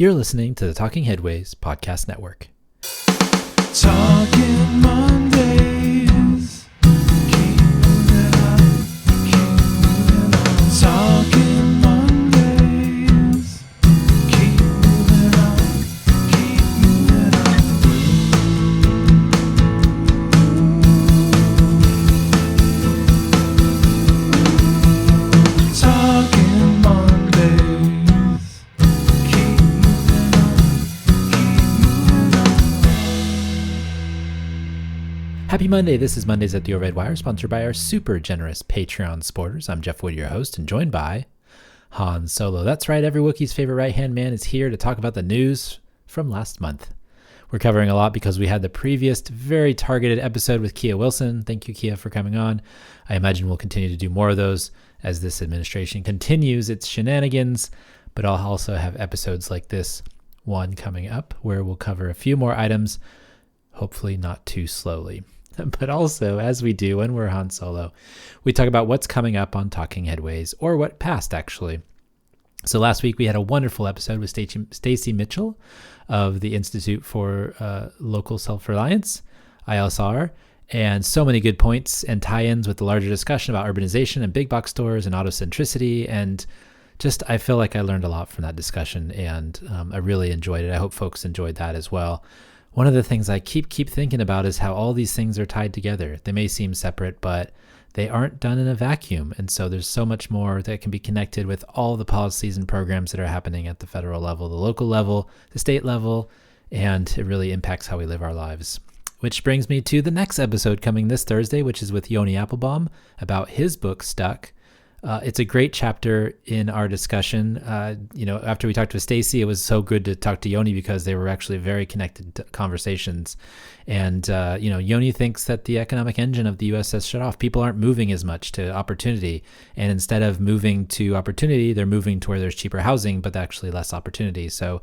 You're listening to the Talking Headways Podcast Network. Talking Mondays. Keep moving on. Keep moving on. Talking Mondays. Keep moving on. Keep moving on. Talking Mondays. Keep moving on. Keep moving on. Happy Monday. This is Mondays at the Overhead Wire, sponsored by our super generous Patreon supporters. I'm Jeff Wood, your host, and joined by Han Solo. That's right, every Wookiee's favorite right-hand man is here to talk about the news from last month. We're covering a lot because we had the previous very targeted episode with Kia Wilson. Thank you, Kia, for coming on. I imagine we'll continue to do more of those as this administration continues its shenanigans, but I'll also have episodes like this one coming up where we'll cover a few more items, hopefully not too slowly. But also, as we do when we're Han Solo, we talk about what's coming up on Talking Headways, or what passed, actually. So last week we had a wonderful episode with Stacy Mitchell of the Institute for Local Self-Reliance, ILSR, and so many good points and tie-ins with the larger discussion about urbanization and big box stores and autocentricity. And just, I feel like I learned a lot from that discussion, and I really enjoyed it. I hope folks enjoyed that as well. One of the things I keep thinking about is how all these things are tied together. They may seem separate, but they aren't done in a vacuum. And so there's so much more that can be connected with all the policies and programs that are happening at the federal level, the local level, the state level, and it really impacts how we live our lives. Which brings me to the next episode coming this Thursday, which is with Yoni Applebaum about his book, Stuck. It's a great chapter in our discussion. After we talked with Stacy, it was so good to talk to Yoni because they were actually very connected conversations. And, Yoni thinks that the economic engine of the U.S. has shut off. People aren't moving as much to opportunity. And instead of moving to opportunity, they're moving to where there's cheaper housing, but actually less opportunity. So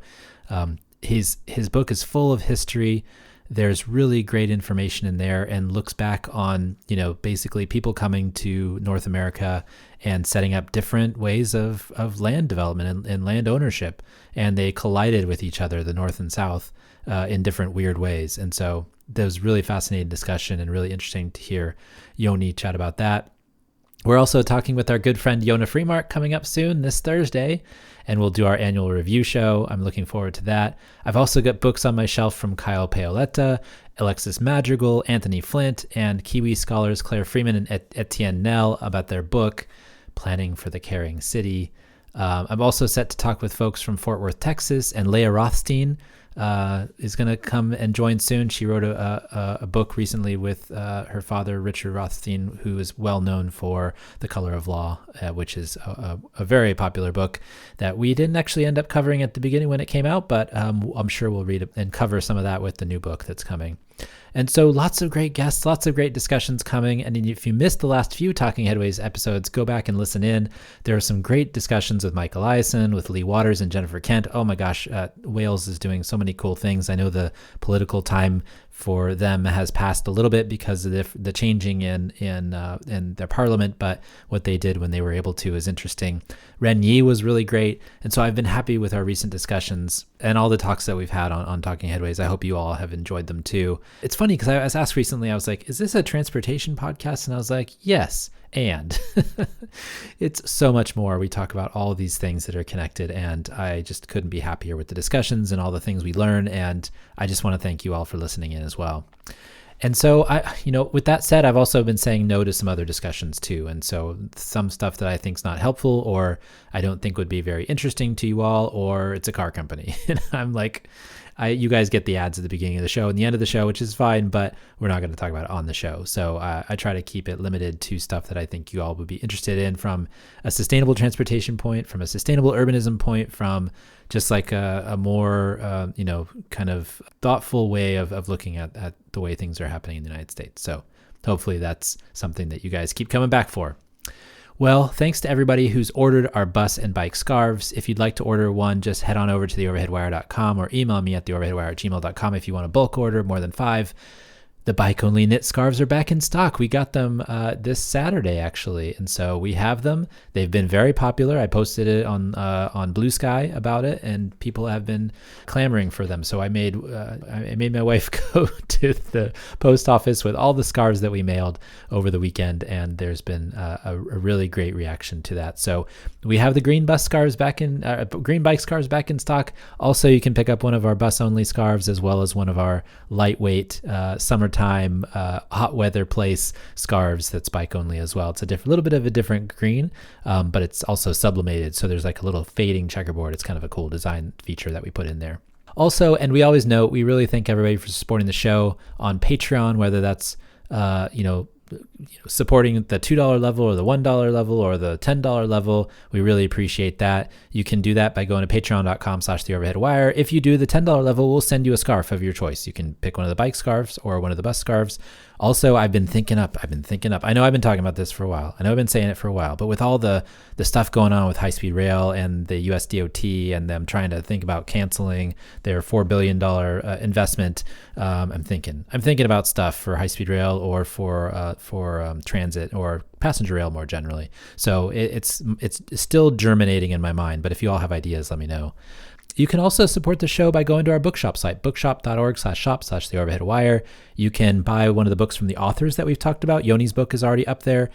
his book is full of history. There's really great information in there and looks back on, basically people coming to North America and setting up different ways of land development and land ownership. And they collided with each other, the North and South, in different weird ways. And so there's really fascinating discussion and really interesting to hear Yoni chat about that. We're also talking with our good friend Yona Freemark coming up soon this Thursday, and we'll do our annual review show. I'm looking forward to that. I've also got books on my shelf from Kyle Paoletta, Alexis Madrigal, Anthony Flint, and Kiwi scholars Claire Freeman and Etienne Nell about their book, Planning for the Caring City. I'm also set to talk with folks from Fort Worth, Texas, and Leah Rothstein is going to come and join soon. She wrote a book recently with her father, Richard Rothstein, who is well known for The Color of Law, which is a very popular book that we didn't actually end up covering at the beginning when it came out, but I'm sure we'll read it and cover some of that with the new book that's coming. And so lots of great guests, lots of great discussions coming. And if you missed the last few Talking Headways episodes, go back and listen in. There are some great discussions with Mike Eliason, with Lee Waters and Jennifer Kent. Oh my gosh, Wales is doing so many cool things. I know the political time for them has passed a little bit because of the changing in their parliament, but what they did when they were able to is interesting. Ren Yi was really great, and so I've been happy with our recent discussions and all the talks that we've had on Talking Headways. I hope you all have enjoyed them too. It's funny because I was asked recently, I was like, is this a transportation podcast? And I was like, yes, and it's so much more. We talk about all of these things that are connected, and I just couldn't be happier with the discussions and all the things we learn, and I just want to thank you all for listening in as well. And so, with that said, I've also been saying no to some other discussions too. And so some stuff that I think is not helpful, or I don't think would be very interesting to you all, or it's a car company. And I'm like, you guys get the ads at the beginning of the show and the end of the show, which is fine, but we're not going to talk about it on the show. So I try to keep it limited to stuff that I think you all would be interested in from a sustainable transportation point, from a sustainable urbanism point, from just like a more, kind of thoughtful way of looking at the way things are happening in the United States. So hopefully that's something that you guys keep coming back for. Well, thanks to everybody who's ordered our bus and bike scarves. If you'd like to order one, just head on over to theoverheadwire.com or email me at theoverheadwire@gmail.com if you want a bulk order, more than 5. The bike only knit scarves are back in stock. We got them this Saturday actually, and so we have them. They've been very popular. I posted it on Blue Sky about it, and people have been clamoring for them. So I made my wife go to the post office with all the scarves that we mailed over the weekend, and there's been a really great reaction to that. So we have the green bike scarves back in stock. Also, you can pick up one of our bus only scarves as well as one of our lightweight summertime hot weather place scarves that's bike only as well. It's a little bit of a different green, but it's also sublimated, so there's like a little fading checkerboard. It's kind of a cool design feature that we put in there. Also, and we always note, we really thank everybody for supporting the show on Patreon, whether that's supporting the $2 level or the $1 level or the $10 level. We really appreciate that. You can do that by going to patreon.com/theoverheadwire. If you do the $10 level, we'll send you a scarf of your choice. You can pick one of the bike scarves or one of the bus scarves. Also, I've been thinking up. I know I've been talking about this for a while. I know I've been saying it for a while, but with all the stuff going on with high-speed rail and the USDOT and them trying to think about canceling their $4 billion investment, I'm thinking about stuff for high-speed rail or for transit or passenger rail more generally. So it's still germinating in my mind, but if you all have ideas, let me know. You can also support the show by going to our bookshop site, bookshop.org/shop/theoverheadwire. You can buy one of the books from the authors that we've talked about. Yoni's book is already up there,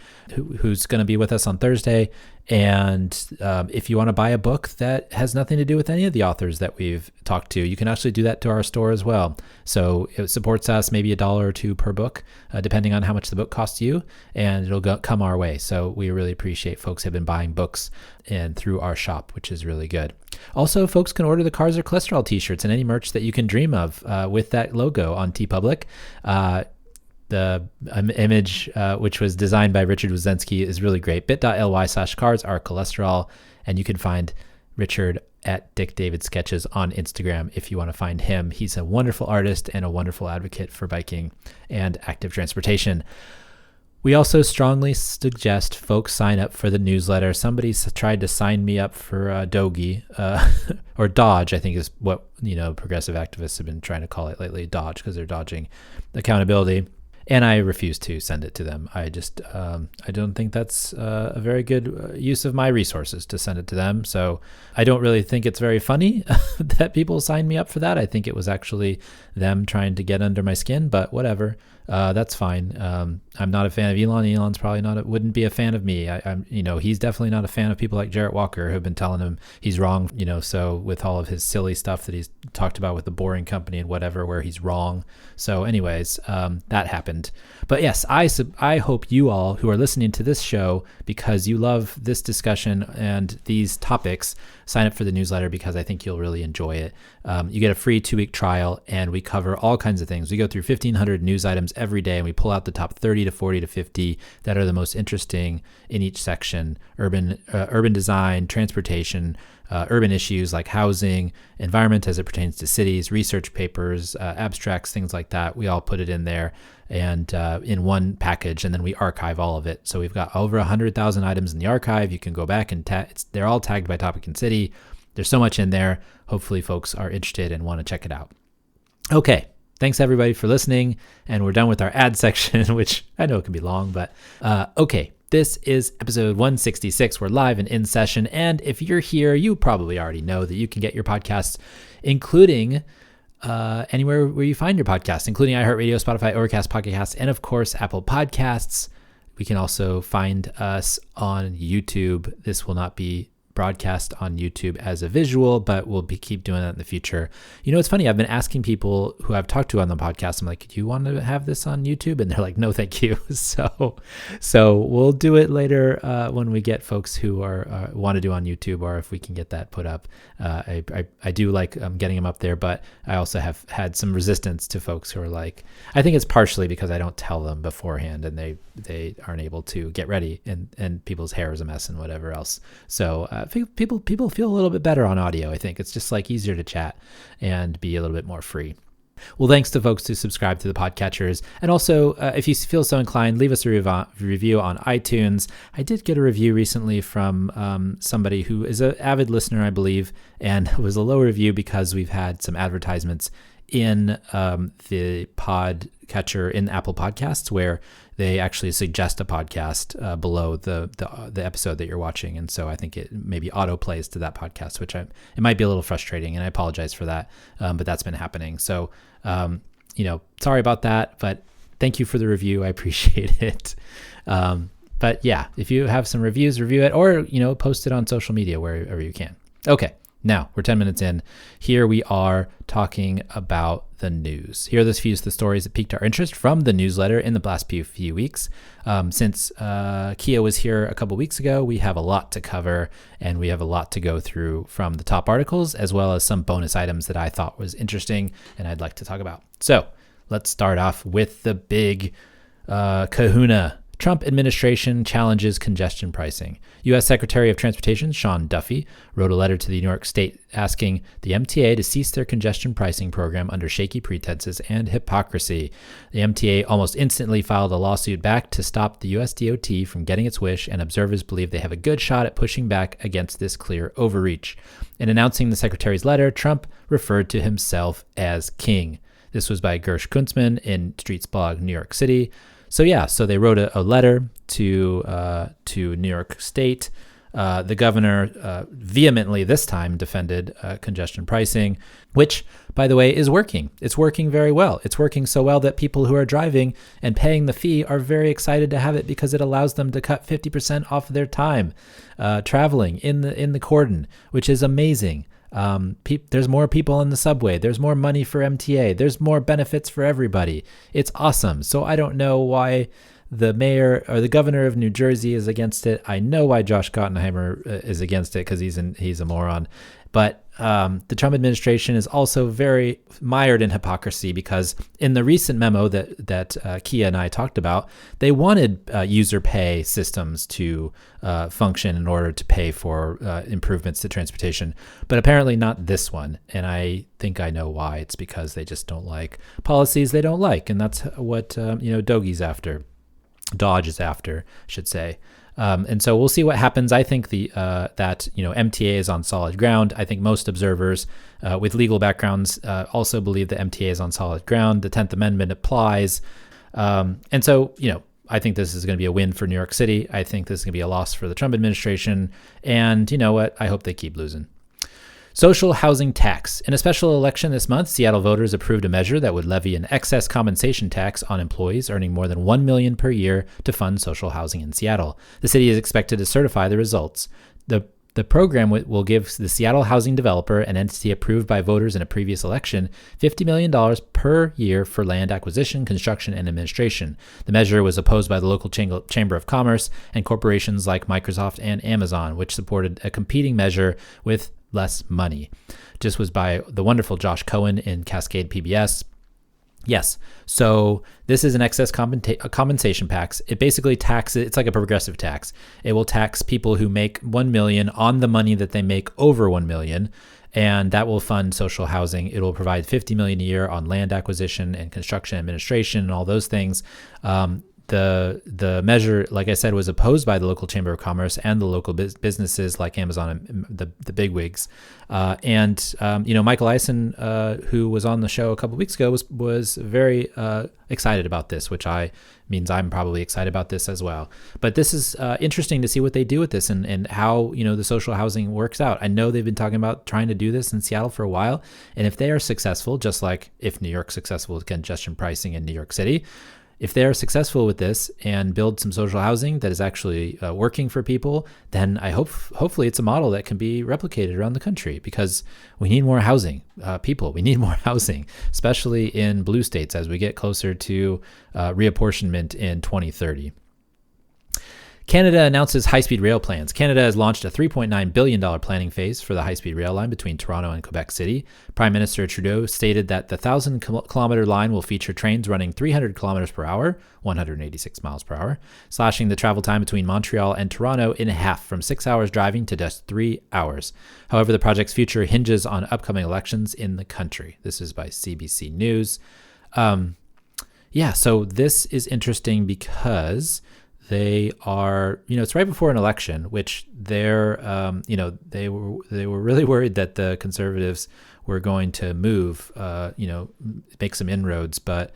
who's going to be with us on Thursday. And if you want to buy a book that has nothing to do with any of the authors that we've talked to, you can actually do that to our store as well. So it supports us maybe $1 or $2 per book, depending on how much the book costs you, and it'll come our way. So we really appreciate folks have been buying books and through our shop, which is really good. Also, folks can order the Cars or Cholesterol t-shirts and any merch that you can dream of with that logo on TeePublic. The image, which was designed by Richard Wozensky, is really great. bit.ly/cars-are-cholesterol. And you can find Richard at Dick David Sketches on Instagram if you want to find him. He's a wonderful artist and a wonderful advocate for biking and active transportation. We also strongly suggest folks sign up for the newsletter. Somebody tried to sign me up for Doge, or Dodge, I think is what progressive activists have been trying to call it lately, Dodge, because they're dodging accountability. And I refuse to send it to them. I just, I don't think that's a very good use of my resources to send it to them. So I don't really think it's very funny that people signed me up for that. I think it was actually them trying to get under my skin, but whatever. That's fine. I'm not a fan of Elon. Elon's probably wouldn't be a fan of me. I'm he's definitely not a fan of people like Jarrett Walker who've been telling him he's wrong, so with all of his silly stuff that he's talked about with the Boring Company and whatever, where he's wrong. So anyways, that happened. But yes, I hope you all who are listening to this show, because you love this discussion and these topics, sign up for the newsletter, because I think you'll really enjoy it. You get a free 2-week trial, and we cover all kinds of things. We go through 1,500 news items every day, and we pull out the top 30 to 40 to 50 that are the most interesting in each section: urban design, transportation, urban issues like housing, environment as it pertains to cities, research papers, abstracts, things like that. We all put it in there and in one package, and then we archive all of it. So we've got over 100,000 items in the archive. You can go back and they're all tagged by topic and city. There's so much in there. Hopefully folks are interested and want to check it out. Okay. Thanks everybody for listening. And we're done with our ad section, which I know it can be long, but okay. This is episode 166. We're live and in session. And if you're here, you probably already know that you can get your podcasts, including anywhere where you find your podcasts, including iHeartRadio, Spotify, Overcast, Pocket Casts, and of course, Apple Podcasts. We can also find us on YouTube. This will not be broadcast on YouTube as a visual, but we'll keep doing that in the future. It's funny. I've been asking people who I've talked to on the podcast, I'm like, do you want to have this on YouTube? And they're like, no, thank you. So we'll do it later when we get folks who want to do on YouTube, or if we can get that put up. I do like getting them up there, but I also have had some resistance to folks who are like, I think it's partially because I don't tell them beforehand and they aren't able to get ready, and people's hair is a mess and whatever else. So people feel a little bit better on audio. I think it's just like easier to chat and be a little bit more free. Well, thanks to folks who subscribe to the podcatchers. And also, if you feel so inclined, leave us a review on iTunes. I did get a review recently from somebody who is an avid listener, I believe, and it was a low review because we've had some advertisements in the podcatcher in Apple Podcasts, where they actually suggest a podcast below the episode that you're watching. And so I think it maybe auto plays to that podcast, which it might be a little frustrating, and I apologize for that. But that's been happening. So, sorry about that, but thank you for the review. I appreciate it. But yeah, if you have some reviews, review it, or, post it on social media wherever you can. Okay. Now, we're 10 minutes in. Here we are talking about the news. Here are the few of the stories that piqued our interest from the newsletter in the last few weeks. Since Kia was here a couple weeks ago, we have a lot to cover, and we have a lot to go through from the top articles, as well as some bonus items that I thought was interesting and I'd like to talk about. So let's start off with the big kahuna. Trump administration challenges congestion pricing. U.S. Secretary of Transportation Sean Duffy wrote a letter to the New York State asking the MTA to cease their congestion pricing program under shaky pretenses and hypocrisy. The MTA almost instantly filed a lawsuit back to stop the USDOT from getting its wish, and observers believe they have a good shot at pushing back against this clear overreach. In announcing the secretary's letter, Trump referred to himself as king. This was by Gersh Kuntzman in Streetsblog New York City. So they wrote a letter to New York State. The governor vehemently this time defended congestion pricing, which, by the way, is working. It's working very well. It's working so well that people who are driving and paying the fee are very excited to have it, because it allows them to cut 50% off of their time traveling in the cordon, which is amazing. There's more people on the subway. There's more money for MTA. There's more benefits for everybody. It's awesome. So I don't know why the mayor or the governor of New Jersey is against it. I know why Josh Gottheimer is against it, because he's a moron. But the Trump administration is also very mired in hypocrisy, because in the recent memo that Kia and I talked about, they wanted user pay systems to function in order to pay for improvements to transportation, but apparently not this one. And I think I know why. It's because they just don't like policies they don't like, and that's what Dodge is after, I should say. And so we'll see what happens. I think that MTA is on solid ground. I think most observers with legal backgrounds also believe that MTA is on solid ground. The 10th Amendment applies. And so, I think this is going to be a win for New York City. I think this is going to be a loss for the Trump administration. And you know what? I hope they keep losing. Social housing tax. In a special election this month, Seattle voters approved a measure that would levy an excess compensation tax on employees earning more than $1 million per year to fund social housing in Seattle. The city is expected to certify the results. The program will give the Seattle housing developer, an entity approved by voters in a previous election, $50 million per year for land acquisition, construction, and administration. The measure was opposed by the local Chamber of Commerce and corporations like Microsoft and Amazon, which supported a competing measure with less money. This was by the wonderful Josh Cohen in Cascade PBS. Yes, so this is an excess compensation tax. It basically taxes, it's like a progressive tax. It will tax people who make 1 million on the money that they make over 1 million, and that will fund social housing. It will provide $50 million a year on land acquisition and construction administration and all those things. The measure, like I said, was opposed by the local Chamber of Commerce and the local businesses like Amazon and the bigwigs. Michael Eisen, who was on the show a couple of weeks ago, was very excited about this, which means I'm probably excited about this as well. But this is interesting to see what they do with this and how the social housing works out. I know they've been talking about trying to do this in Seattle for a while, and if they are successful, just like if New York's successful with congestion pricing in New York City, if they're successful with this and build some social housing that is actually working for people, then hopefully it's a model that can be replicated around the country, because we need more housing. We need more housing, especially in blue states as we get closer to reapportionment in 2030. Canada announces high-speed rail plans. Canada has launched a $3.9 billion planning phase for the high-speed rail line between Toronto and Quebec City. Prime Minister Trudeau stated that the 1,000-kilometer line will feature trains running 300 kilometers per hour, 186 miles per hour, slashing the travel time between Montreal and Toronto in half, from 6 hours driving to just 3 hours. However, the project's future hinges on upcoming elections in the country. This is by CBC News. So this is interesting because They are, it's right before an election, which they're, they were really worried that the conservatives were going to move, make some inroads. But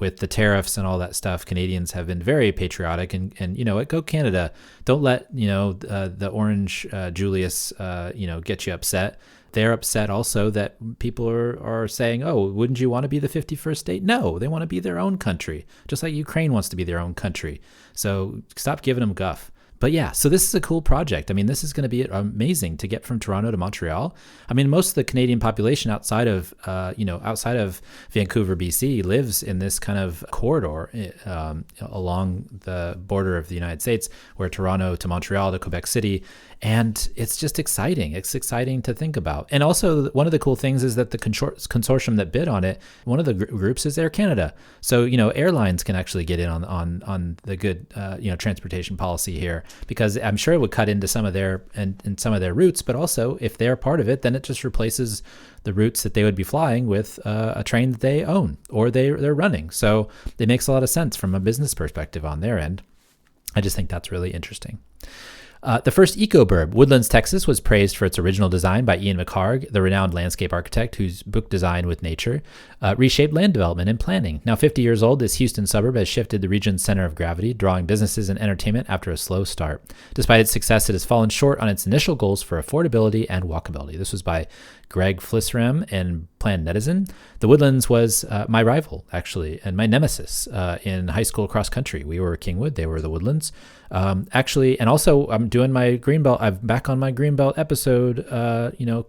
with the tariffs and all that stuff, Canadians have been very patriotic, and go Canada. Don't let the orange Julius get you upset. They're upset also that people are saying, oh, wouldn't you want to be the 51st state? No, they want to be their own country, just like Ukraine wants to be their own country. So stop giving them guff. But yeah, so this is a cool project. I mean, this is going to be amazing to get from Toronto to Montreal. I mean, most of the Canadian population outside of Vancouver, BC, lives in this kind of corridor along the border of the United States, where Toronto to Montreal to Quebec City. And it's just exciting. It's exciting to think about. And also, one of the cool things is that the consortium that bid on it, one of the groups is Air Canada. So, airlines can actually get in on the good, transportation policy here, because I'm sure it would cut into some of their routes. But also, if they're part of it, then it just replaces the routes that they would be flying with a train that they own or they're running. So it makes a lot of sense from a business perspective on their end. I just think that's really interesting. The first eco-burb, Woodlands, Texas, was praised for its original design by Ian McHarg, the renowned landscape architect whose book Design with Nature reshaped land development and planning. Now 50 years old, this Houston suburb has shifted the region's center of gravity, drawing businesses and entertainment after a slow start. Despite its success, it has fallen short on its initial goals for affordability and walkability. This was by Greg Flisram and Planetizen. The Woodlands was my rival, actually, and my nemesis in high school cross country. We were Kingwood, they were the Woodlands. Actually, and also I'm doing my Greenbelt. I'm back on my Greenbelt episode,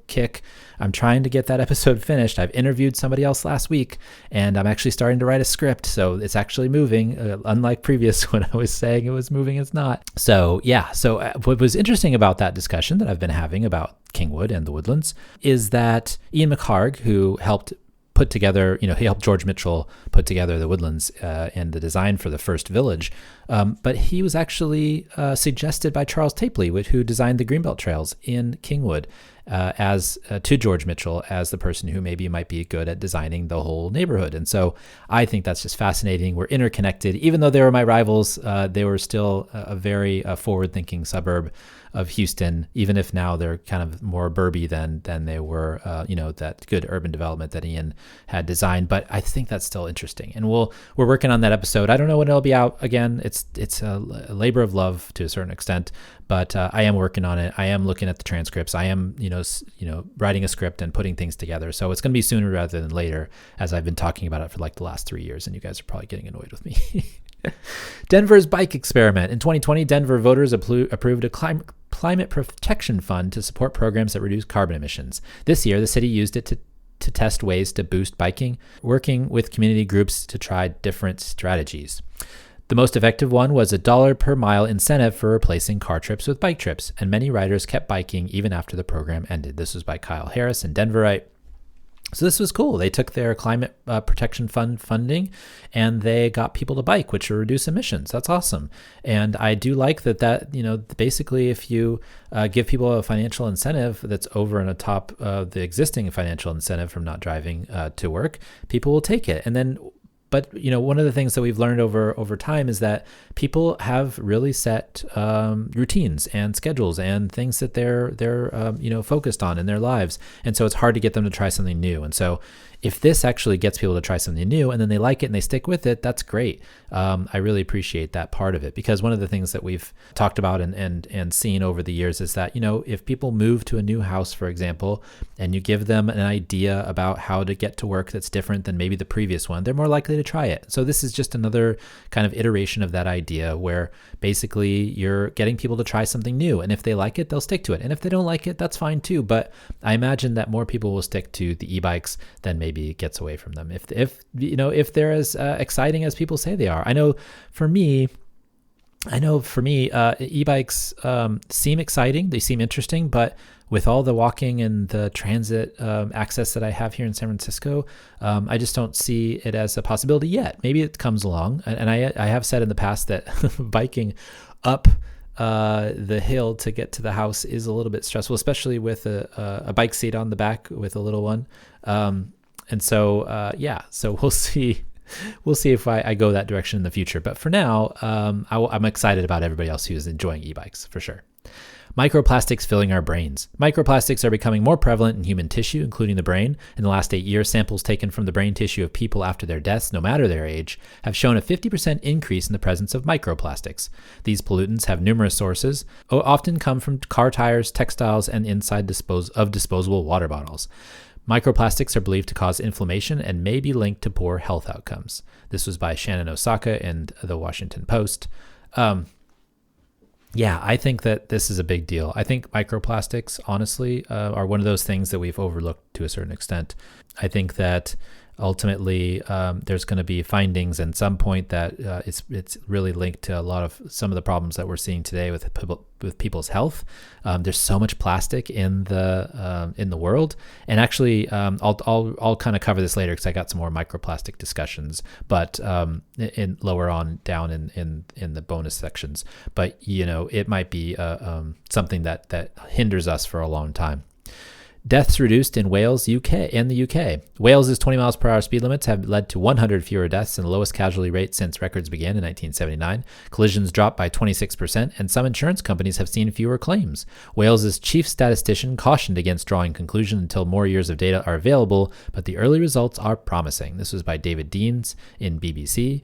kick. I'm trying to get that episode finished. I've interviewed somebody else last week, and I'm actually starting to write a script. So it's actually moving, unlike previous when I was saying it was moving, it's not. So yeah. So what was interesting about that discussion that I've been having about Kingwood and the Woodlands is that Ian McHarg, who helped put together, he helped George Mitchell put together the Woodlands and the design for the first village. But he was actually suggested by Charles Tapley, who designed the Greenbelt Trails in Kingwood, to George Mitchell as the person who maybe might be good at designing the whole neighborhood. And so I think that's just fascinating. We're interconnected. Even though they were my rivals, they were still a very forward-thinking suburb of Houston, even if now they're kind of more burby than they were, that good urban development that Ian had designed. But I think that's still interesting. And we're working on that episode. I don't know when it'll be out. Again, it's a labor of love to a certain extent, but I am working on it. I am looking at the transcripts. I am, writing a script and putting things together. So it's going to be sooner rather than later, as I've been talking about it for like the last 3 years, and you guys are probably getting annoyed with me. Denver's bike experiment. In 2020, Denver voters approved a climate protection fund to support programs that reduce carbon emissions. This year, the city used it to test ways to boost biking, working with community groups to try different strategies. The most effective one was a $1 per mile incentive for replacing car trips with bike trips, and many riders kept biking even after the program ended. This was by Kyle Harris and Denverite. So this was cool. They took their climate protection fund funding and they got people to bike, which will reduce emissions. That's awesome. And I do like that, basically if you give people a financial incentive that's over and atop of the existing financial incentive from not driving to work, people will take it. And then But one of the things that we've learned over time is that people have really set routines and schedules and things that they're focused on in their lives, and so it's hard to get them to try something new. And so if this actually gets people to try something new and then they like it and they stick with it, that's great. I really appreciate that part of it, because one of the things that we've talked about and seen over the years is that, if people move to a new house, for example, and you give them an idea about how to get to work that's different than maybe the previous one, they're more likely to try it. So this is just another kind of iteration of that idea where basically you're getting people to try something new. And if they like it, they'll stick to it. And if they don't like it, that's fine too. But I imagine that more people will stick to the e-bikes than maybe it gets away from them. If they're as exciting as people say they are. I know for me, e-bikes seem exciting. They seem interesting, but with all the walking and the transit access that I have here in San Francisco, I just don't see it as a possibility yet. Maybe it comes along. And I have said in the past that biking up the hill to get to the house is a little bit stressful, especially with a bike seat on the back with a little one. So we'll see. we'll see if I go that direction in the future. But for now, I'm excited about everybody else who's enjoying e-bikes for sure. Microplastics filling our brains. Microplastics are becoming more prevalent in human tissue, including the brain. In the last 8 years, samples taken from the brain tissue of people after their deaths, no matter their age, have shown a 50% increase in the presence of microplastics. These pollutants have numerous sources, often come from car tires, textiles, and inside disposable water bottles. Microplastics are believed to cause inflammation and may be linked to poor health outcomes. This was by Shannon Osaka and the Washington Post. Yeah, I think that this is a big deal. I think microplastics, honestly, are one of those things that we've overlooked to a certain extent. I think that ultimately there's going to be findings at some point that it's really linked to a lot of some of the problems that we're seeing today with people's health. There's so much plastic in the world, and actually I'll kind of cover this later because I got some more microplastic discussions, but in lower on down in the bonus sections. But it might be something that hinders us for a long time. Deaths reduced in Wales, UK. Wales's 20 miles per hour speed limits have led to 100 fewer deaths and the lowest casualty rate since records began in 1979. Collisions dropped by 26%, and some insurance companies have seen fewer claims. Wales's chief statistician cautioned against drawing conclusions until more years of data are available, but the early results are promising. This was by David Deans in BBC.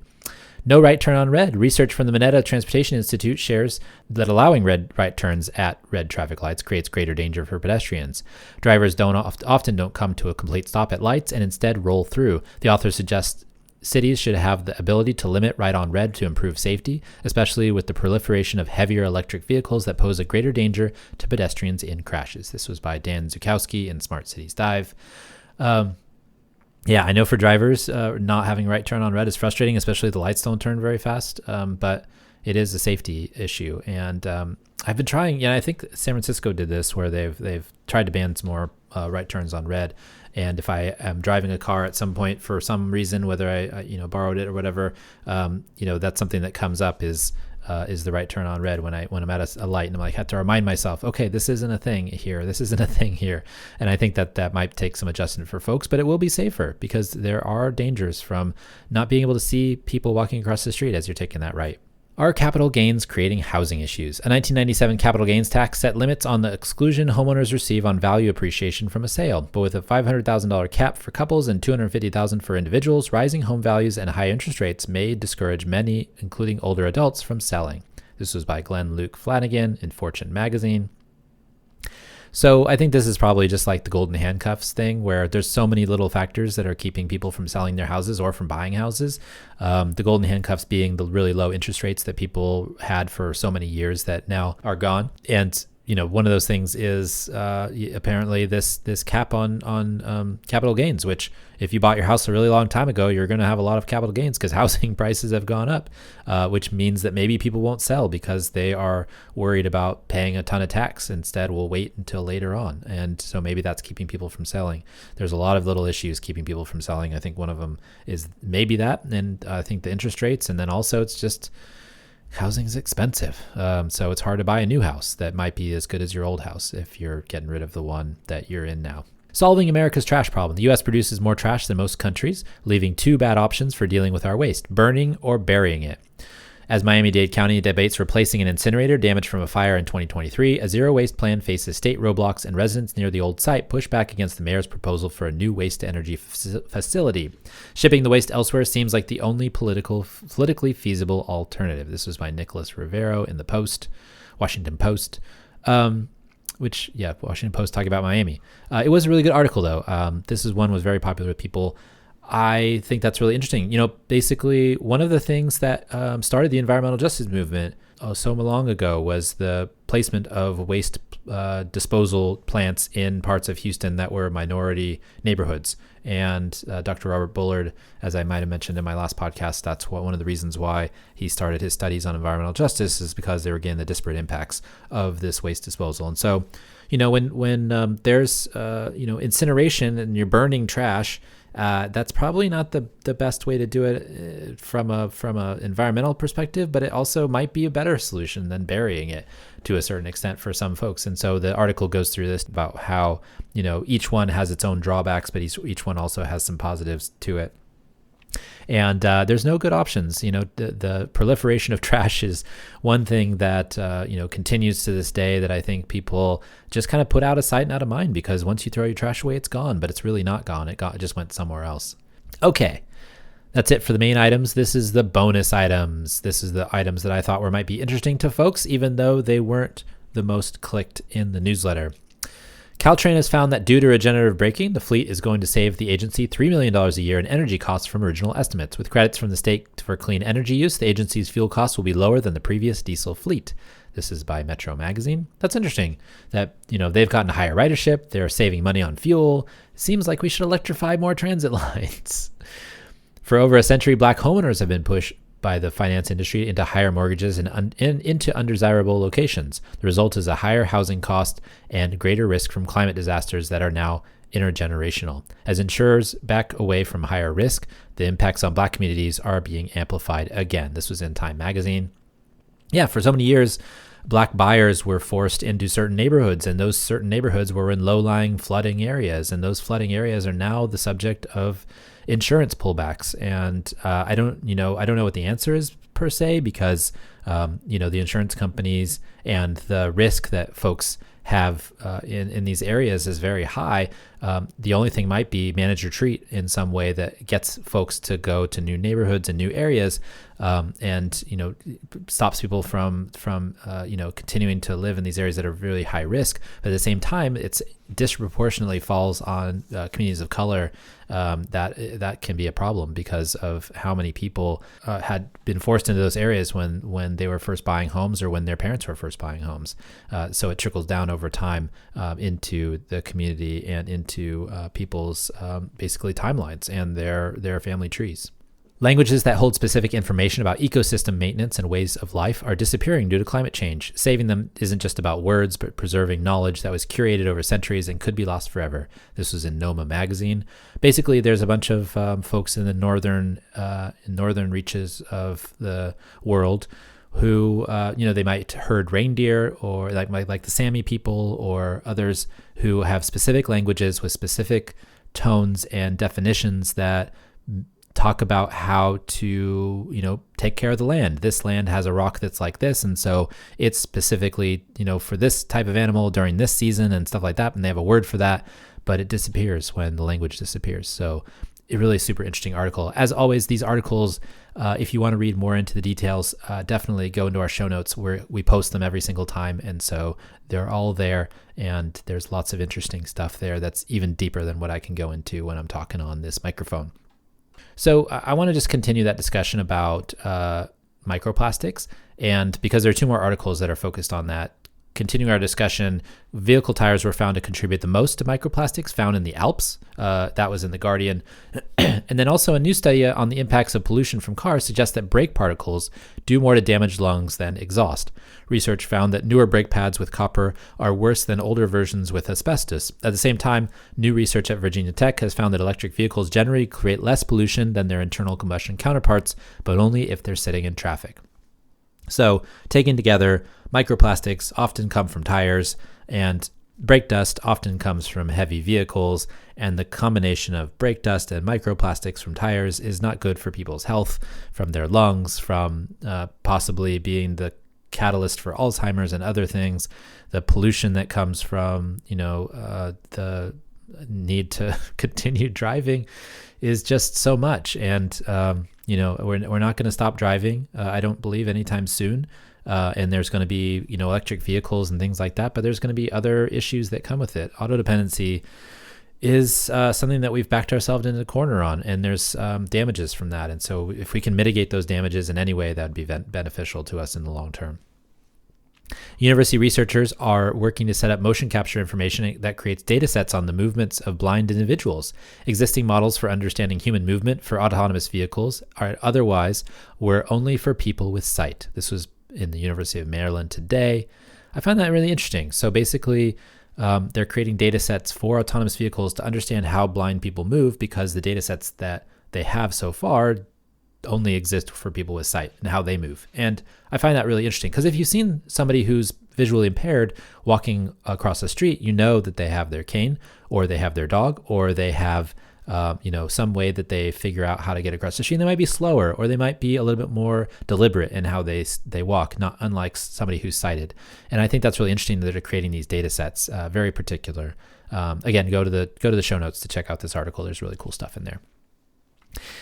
No right turn on red. Research from the Mineta Transportation Institute shares that allowing right turns at red traffic lights creates greater danger for pedestrians. Drivers often don't come to a complete stop at lights and instead roll through. The author suggests cities should have the ability to limit right on red to improve safety, especially with the proliferation of heavier electric vehicles that pose a greater danger to pedestrians in crashes. This was by Dan Zukowski in Smart Cities Dive. Yeah, I know for drivers, not having right turn on red is frustrating, especially the lights don't turn very fast, but it is a safety issue. And I've been trying, I think San Francisco did this where they've tried to ban some more right turns on red. And if I am driving a car at some point for some reason, whether I borrowed it or whatever, that's something that comes up is the right turn on red when I'm at a light, and I have to remind myself, okay, this isn't a thing here. This isn't a thing here. And I think that might take some adjustment for folks, but it will be safer because there are dangers from not being able to see people walking across the street as you're taking that right. Are capital gains creating housing issues? A 1997 capital gains tax set limits on the exclusion homeowners receive on value appreciation from a sale, but with a $500,000 cap for couples and $250,000 for individuals, rising home values and high interest rates may discourage many, including older adults, from selling. This was by Glenn Luke Flanagan in Fortune magazine. So I think this is probably just like the golden handcuffs thing where there's so many little factors that are keeping people from selling their houses or from buying houses. The golden handcuffs being the really low interest rates that people had for so many years that now are gone. And one of those things is apparently this cap on capital gains, which if you bought your house a really long time ago, you're going to have a lot of capital gains because housing prices have gone up, which means that maybe people won't sell because they are worried about paying a ton of tax. Instead, we'll wait until later on. And so maybe that's keeping people from selling. There's a lot of little issues keeping people from selling. I think one of them is maybe that. And I think the interest rates. And then also it's just housing is expensive. So it's hard to buy a new house that might be as good as your old house if you're getting rid of the one that you're in now. Solving America's trash problem. The U.S. produces more trash than most countries, leaving two bad options for dealing with our waste: burning or burying it. As Miami-Dade County debates replacing an incinerator damaged from a fire in 2023, a zero-waste plan faces state roadblocks, and residents near the old site push back against the mayor's proposal for a new waste-to-energy facility. Shipping the waste elsewhere seems like the only politically feasible alternative. This was by Nicholas Rivero in the Washington Post. Washington Post talking about Miami. It was a really good article, though. This is one was very popular with people. I think that's really interesting. Basically, one of the things that started the environmental justice movement so long ago was the placement of waste disposal plants in parts of Houston that were minority neighborhoods. And Dr. Robert Bullard, as I might have mentioned in my last podcast, that's one of the reasons why he started his studies on environmental justice, is because they were getting the disparate impacts of this waste disposal. And so, when there's incineration and you're burning trash, that's probably not the best way to do it from a environmental perspective, but it also might be a better solution than burying it to a certain extent for some folks. And so the article goes through this about how, each one has its own drawbacks, but each one also has some positives to it. And there's no good options. The proliferation of trash is one thing that continues to this day, that I think people just kind of put out of sight and out of mind, because once you throw your trash away, it's gone, but it's really not gone. It just went somewhere else. Okay, that's it for the main items. This is the bonus items. This is the items that I thought might be interesting to folks, even though they weren't the most clicked in the newsletter. Caltrain has found that due to regenerative braking, the fleet is going to save the agency $3 million a year in energy costs from original estimates. With credits from the state for clean energy use, the agency's fuel costs will be lower than the previous diesel fleet. This is by Metro Magazine. That's interesting that, they've gotten a higher ridership. They're saving money on fuel. It seems like we should electrify more transit lines. For over a century, black homeowners have been pushed by the finance industry into higher mortgages and into undesirable locations. The result is a higher housing cost and greater risk from climate disasters that are now intergenerational. As insurers back away from higher risk, the impacts on black communities are being amplified again. This was in Time Magazine. Yeah, for so many years, black buyers were forced into certain neighborhoods, and those certain neighborhoods were in low-lying flooding aareas, and those flooding areas are now the subject of insurance pullbacks. And I don't know what the answer is per se, because the insurance companies and the risk that folks have in these areas is very high. The only thing might be manage retreat in some way that gets folks to go to new neighborhoods and new areas, and stops people from continuing to live in these areas that are really high risk. But at the same time, it's disproportionately falls on communities of color. That can be a problem because of how many people had been forced into those areas when they were first buying homes, or when their parents were first buying homes. So it trickles down over time into the community and into people's basically timelines and their family trees. Languages that hold specific information about ecosystem maintenance and ways of life are disappearing due to climate change. Saving them isn't just about words, but preserving knowledge that was curated over centuries and could be lost forever. This was in NOMA magazine. Basically, there's a bunch of folks in the northern reaches of the world who, they might herd reindeer, or like the Sami people or others who have specific languages with specific tones and definitions that talk about how to, take care of the land. This land has a rock that's like this, and so it's specifically, for this type of animal during this season and stuff like that, and they have a word for that, but it disappears when the language disappears. So a really super interesting article. As always, these articles, if you want to read more into the details, definitely go into our show notes where we post them every single time, and so they're all there, and there's lots of interesting stuff there that's even deeper than what I can go into when I'm talking on this microphone. So I want to just continue that discussion about microplastics, and because there are two more articles that are focused on that, continuing our discussion, vehicle tires were found to contribute the most to microplastics found in the Alps. That was in The Guardian. And then also a new study on the impacts of pollution from cars suggests that brake particles do more to damage lungs than exhaust. Research found that newer brake pads with copper are worse than older versions with asbestos. At the same time, new research at Virginia Tech has found that electric vehicles generally create less pollution than their internal combustion counterparts, but only if they're sitting in traffic. So, taken together, microplastics often come from tires, and brake dust often comes from heavy vehicles, and the combination of brake dust and microplastics from tires is not good for people's health, from their lungs, from possibly being the catalyst for Alzheimer's and other things. The pollution that comes from, the need to continue driving is just so much. And, we're not going to stop driving, I don't believe, anytime soon. And there's going to be, electric vehicles and things like that, but there's going to be other issues that come with it. Auto dependency is something that we've backed ourselves into the corner on, and there's damages from that. And so if we can mitigate those damages in any way, that would be beneficial to us in the long term. University researchers are working to set up motion capture information that creates data sets on the movements of blind individuals. Existing models for understanding human movement for autonomous vehicles are otherwise were only for people with sight. This was in the University of Maryland today. I find that really interesting. So basically, they're creating data sets for autonomous vehicles to understand how blind people move, because the data sets that they have so far only exist for people with sight and how they move. And I find that really interesting, because if you've seen somebody who's visually impaired walking across the street, you know that they have their cane, or they have their dog, or they have some way that they figure out how to get across the street. They might be slower, or they might be a little bit more deliberate in how they walk, not unlike somebody who's sighted. And I think that's really interesting that they're creating these data sets, very particular. Again, go to the show notes to check out this article. There's really cool stuff in there.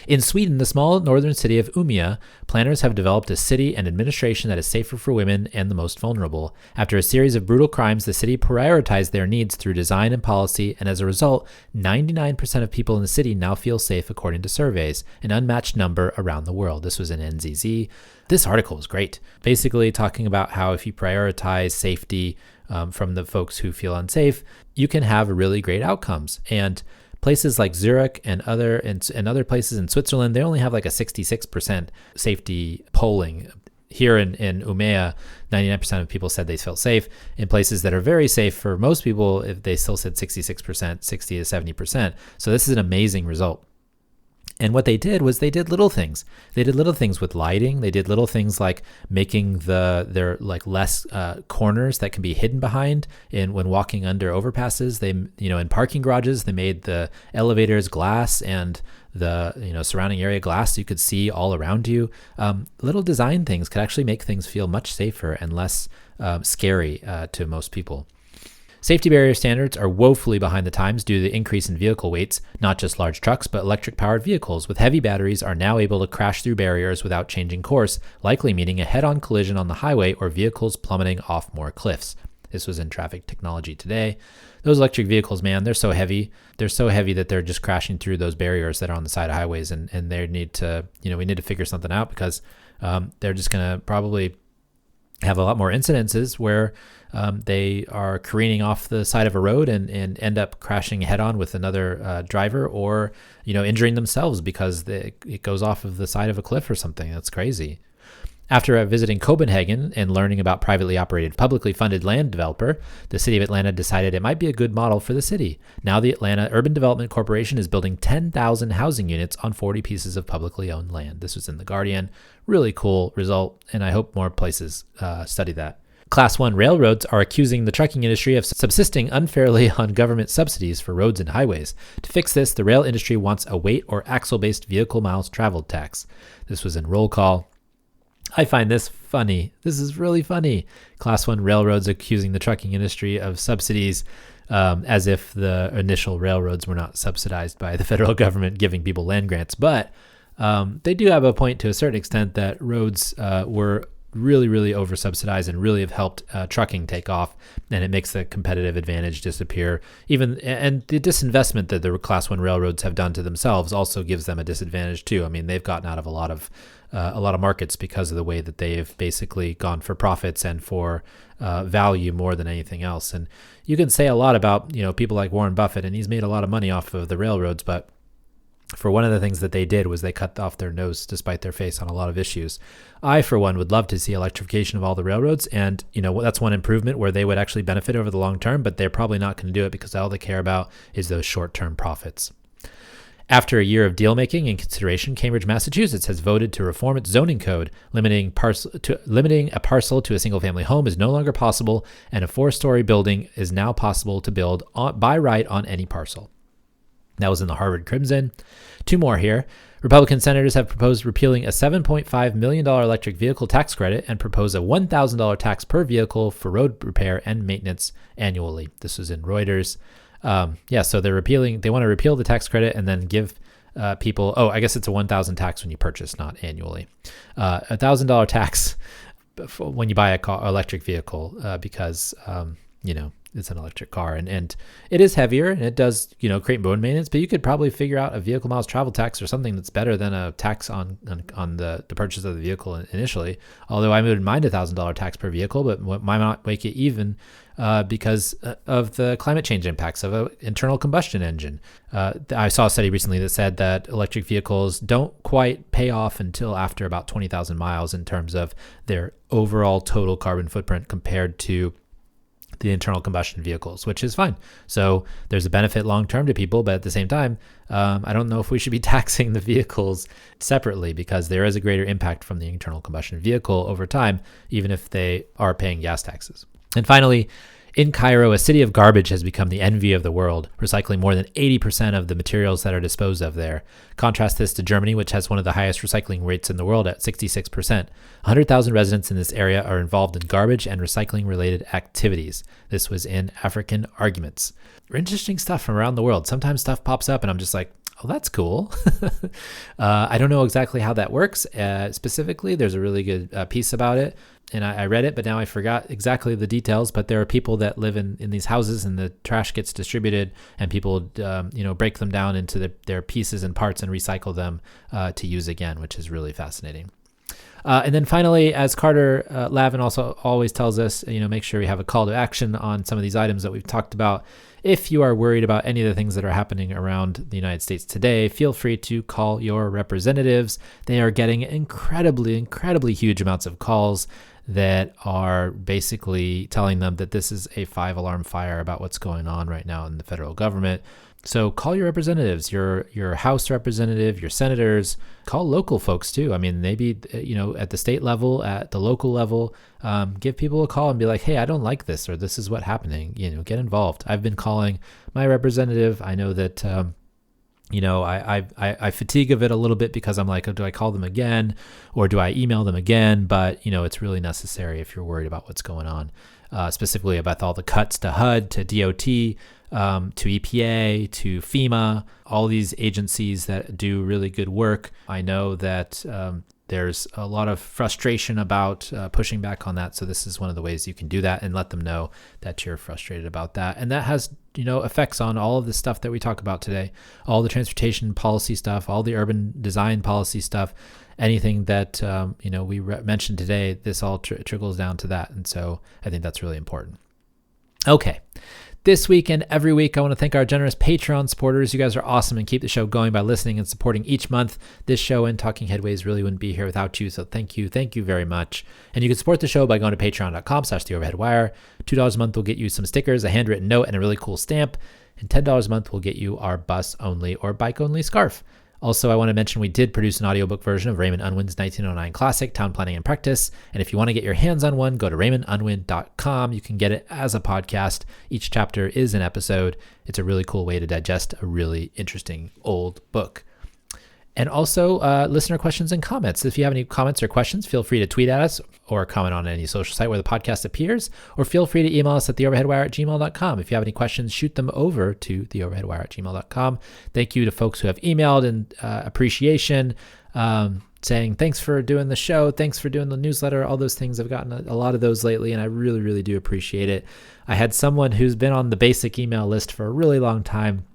In Sweden, the small northern city of Umeå, planners have developed a city and administration that is safer for women and the most vulnerable. After a series of brutal crimes, the city prioritized their needs through design and policy, and as a result, 99% of people in the city now feel safe according to surveys, an unmatched number around the world. This was in NZZ. This article was great, basically talking about how if you prioritize safety from the folks who feel unsafe, you can have really great outcomes. And places like Zurich and other places in Switzerland, they only have like a 66% safety polling. Here in Umeå, 99% of people said they felt safe. In places that are very safe for most people, if they still said 66%, 60 to 70%. So this is an amazing result. And what they did was they did little things. They did little things with lighting. They did little things like making their like less corners that can be hidden behind when walking under overpasses. They, in parking garages, they made the elevators glass and the surrounding area glass so you could see all around you. Little design things could actually make things feel much safer and less scary to most people. Safety barrier standards are woefully behind the times due to the increase in vehicle weights. Not just large trucks, but electric-powered vehicles with heavy batteries are now able to crash through barriers without changing course, likely meaning a head-on collision on the highway or vehicles plummeting off more cliffs. This was in Traffic Technology Today. Those electric vehicles, man, they're so heavy. They're so heavy that they're just crashing through those barriers that are on the side of highways, and they need to, we need to figure something out because they're just going to probably have a lot more incidences where they are careening off the side of a road and end up crashing head on with another driver, or injuring themselves because it goes off of the side of a cliff or something. That's crazy. After visiting Copenhagen and learning about privately operated, publicly funded land developer, the city of Atlanta decided it might be a good model for the city. Now the Atlanta Urban Development Corporation is building 10,000 housing units on 40 pieces of publicly owned land. This was in The Guardian. Really cool result, and I hope more places study that. Class 1 railroads are accusing the trucking industry of subsisting unfairly on government subsidies for roads and highways. To fix this, the rail industry wants a weight or axle-based vehicle miles traveled tax. This was in Roll Call. I find this funny. This is really funny. Class 1 railroads accusing the trucking industry of subsidies, as if the initial railroads were not subsidized by the federal government giving people land grants. But they do have a point to a certain extent that roads were really, really over-subsidized and really have helped trucking take off, and it makes the competitive advantage disappear. And the disinvestment that the Class 1 railroads have done to themselves also gives them a disadvantage too. I mean, they've gotten out of a lot of markets because of the way that they've basically gone for profits and for value more than anything else. And you can say a lot about people like Warren Buffett, and he's made a lot of money off of the railroads, but for one of the things that they did was they cut off their nose despite their face on a lot of issues. I, for one, would love to see electrification of all the railroads. And, that's one improvement where they would actually benefit over the long term, but they're probably not going to do it because all they care about is those short-term profits. After a year of deal-making and consideration, Cambridge, Massachusetts has voted to reform its zoning code. Limiting a parcel to a single-family home is no longer possible, and a 4-story building is now possible to build by right on any parcel. That was in the Harvard Crimson. 2 more here. Republican senators have proposed repealing a $7.5 million electric vehicle tax credit and propose a $1,000 tax per vehicle for road repair and maintenance annually. This was in Reuters. So they want to repeal the tax credit and then give people, I guess it's a $1,000 tax when you purchase, not annually. $1,000 tax when you buy a electric vehicle because, it's an electric car, and it is heavier, and it does, create more maintenance, but you could probably figure out a vehicle miles travel tax or something that's better than a tax on the purchase of the vehicle initially. Although I wouldn't mind $1,000 tax per vehicle, but might not make it even because of the climate change impacts of an internal combustion engine. I saw a study recently that said that electric vehicles don't quite pay off until after about 20,000 miles in terms of their overall total carbon footprint compared to the internal combustion vehicles, which is fine. So there's a benefit long-term to people, but at the same time, I don't know if we should be taxing the vehicles separately because there is a greater impact from the internal combustion vehicle over time, even if they are paying gas taxes. And finally, In Cairo, a city of garbage has become the envy of the world, recycling more than 80% of the materials that are disposed of there. Contrast this to Germany, which has one of the highest recycling rates in the world at 66%. 100,000 residents in this area are involved in garbage and recycling-related activities. This was in African Arguments. Interesting stuff from around the world. Sometimes stuff pops up and I'm just like, oh, that's cool. I don't know exactly how that works. Specifically, there's a really good piece about it. And I read it, but now I forgot exactly the details. But there are people that live in these houses, and the trash gets distributed, and people, break them down into their pieces and parts and recycle them to use again, which is really fascinating. And then finally, as Carter Lavin also always tells us, make sure we have a call to action on some of these items that we've talked about. If you are worried about any of the things that are happening around the United States today, feel free to call your representatives. They are getting incredibly huge amounts of calls that are basically telling them that this is a 5-alarm fire about what's going on right now in the federal government. So call your representatives, your House representative, your senators, call local folks too. I mean, maybe, at the state level, at the local level, give people a call and be like, hey, I don't like this, or this is what's happening, get involved. I've been calling my representative. I know that, I fatigue of it a little bit because I'm like, oh, do I call them again or do I email them again? But, it's really necessary if you're worried about what's going on, specifically about all the cuts to HUD, to DOT, to EPA, to FEMA, all these agencies that do really good work. I know that there's a lot of frustration about pushing back on that. So this is one of the ways you can do that and let them know that you're frustrated about that. And that has, effects on all of the stuff that we talk about today, all the transportation policy stuff, all the urban design policy stuff, anything that, we mentioned today, this all trickles down to that. And so I think that's really important. Okay. This week and every week, I want to thank our generous Patreon supporters. You guys are awesome and keep the show going by listening and supporting each month. This show and Talking Headways really wouldn't be here without you, so thank you very much. And you can support the show by going to patreon.com/theoverheadwire. $2 a month will get you some stickers, a handwritten note, and a really cool stamp. And $10 a month will get you our bus-only or bike-only scarf. Also, I want to mention we did produce an audiobook version of Raymond Unwin's 1909 classic, Town Planning and Practice. And if you want to get your hands on one, go to raymondunwin.com. You can get it as a podcast. Each chapter is an episode. It's a really cool way to digest a really interesting old book. And also, listener questions and comments. If you have any comments or questions, feel free to tweet at us or comment on any social site where the podcast appears, or feel free to email us at theoverheadwire@gmail.com. If you have any questions, shoot them over to theoverheadwire@gmail.com. Thank you to folks who have emailed and appreciation, saying thanks for doing the show, thanks for doing the newsletter, all those things. I've gotten a lot of those lately, and I really do appreciate it. I had someone who's been on the basic email list for a really long time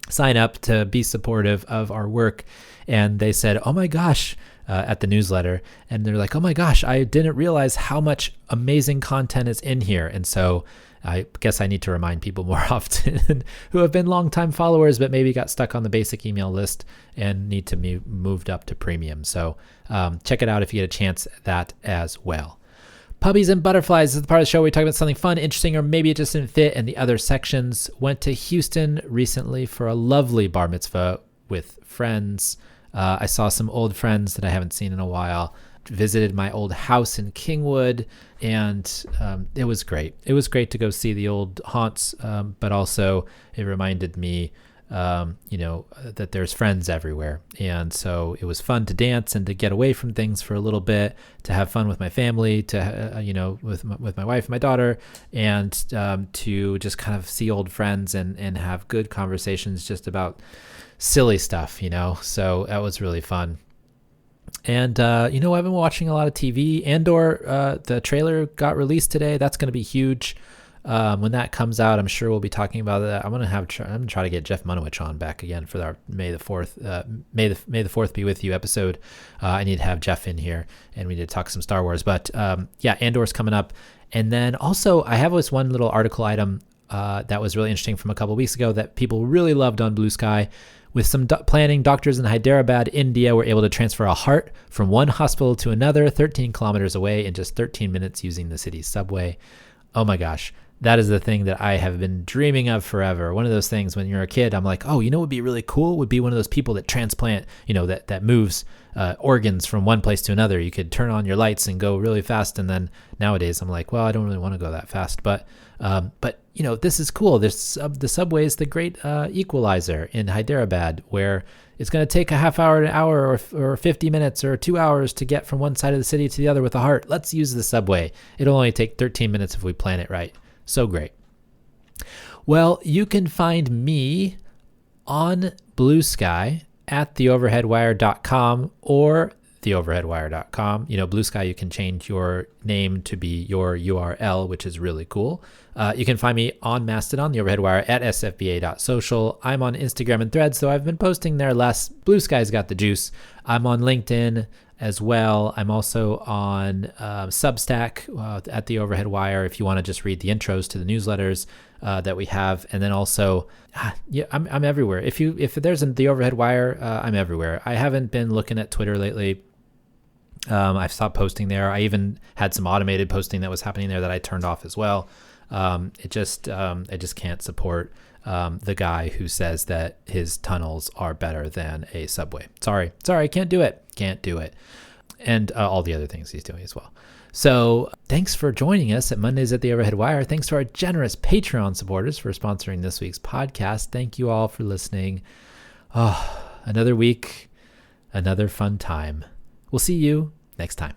sign up to be supportive of our work. And they said, oh my gosh, at the newsletter. And they're like, oh my gosh, I didn't realize how much amazing content is in here. And so I guess I need to remind people more often who have been longtime followers, but maybe got stuck on the basic email list and need to be moved up to premium. So check it out if you get a chance at that as well. Puppies and Butterflies this is the part of the show where we talk about something fun, interesting, or maybe it just didn't fit in the other sections. Went to Houston recently for a lovely bar mitzvah with friends. I saw some old friends that I haven't seen in a while. Visited my old house in Kingwood, and it was great. It was great to go see the old haunts, but also it reminded me that there's friends everywhere. And so it was fun to dance and to get away from things for a little bit, to have fun with my family, to, with my wife and my daughter, and to just kind of see old friends and have good conversations just about silly stuff, so that was really fun. And, I've been watching a lot of TV. Andor, the trailer got released today. That's going to be huge. When that comes out, I'm sure we'll be talking about that. I'm going to try to get Jeff Munowich on back again for our May the 4th, May the 4th be with you episode. I need to have Jeff in here and we need to talk some Star Wars, but, Andor's coming up. And then also I have this one little article item, that was really interesting from a couple of weeks ago that people really loved on Blue Sky. With some planning, doctors in Hyderabad, India were able to transfer a heart from one hospital to another 13 kilometers away in just 13 minutes using the city's subway. Oh my gosh. that is the thing that I have been dreaming of forever. One of those things when you're a kid, I'm like, oh, you know what would be really cool? Would be one of those people that transplant, that moves organs from one place to another. You could turn on your lights and go really fast. And then nowadays I'm like, well, I don't really want to go that fast. But this is cool. The subway is the great equalizer in Hyderabad, where it's going to take a half hour, an hour, or 50 minutes or 2 hours to get from one side of the city to the other with a heart. Let's use the subway. It'll only take 13 minutes if we plan it right. So great. Well, you can find me on Blue Sky at theoverheadwire.com or theoverheadwire.com. Blue Sky, you can change your name to be your URL, which is really cool. You can find me on Mastodon, the Overhead Wire, at sfba.social. I'm on Instagram and Threads, though I've been posting there less. Blue Sky's got the juice. I'm on LinkedIn as well. I'm also on Substack at the Overhead Wire if you want to just read the intros to the newsletters that we have. And then also, I'm everywhere. If there's the Overhead Wire, I'm everywhere. I haven't been looking at Twitter lately. I've stopped posting there. I even had some automated posting that was happening there that I turned off as well. I just can't support the guy who says that his tunnels are better than a subway. Sorry, can't do it. And all the other things he's doing as well. So thanks for joining us at Mondays at the Overhead Wire. Thanks to our generous Patreon supporters for sponsoring this week's podcast. Thank you all for listening. Another week, another fun time. We'll see you next time.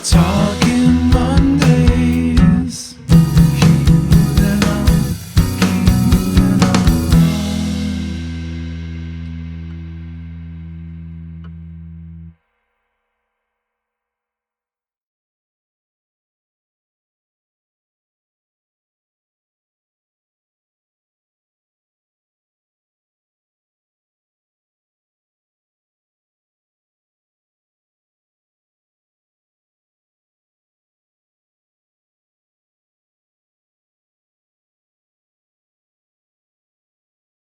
Talk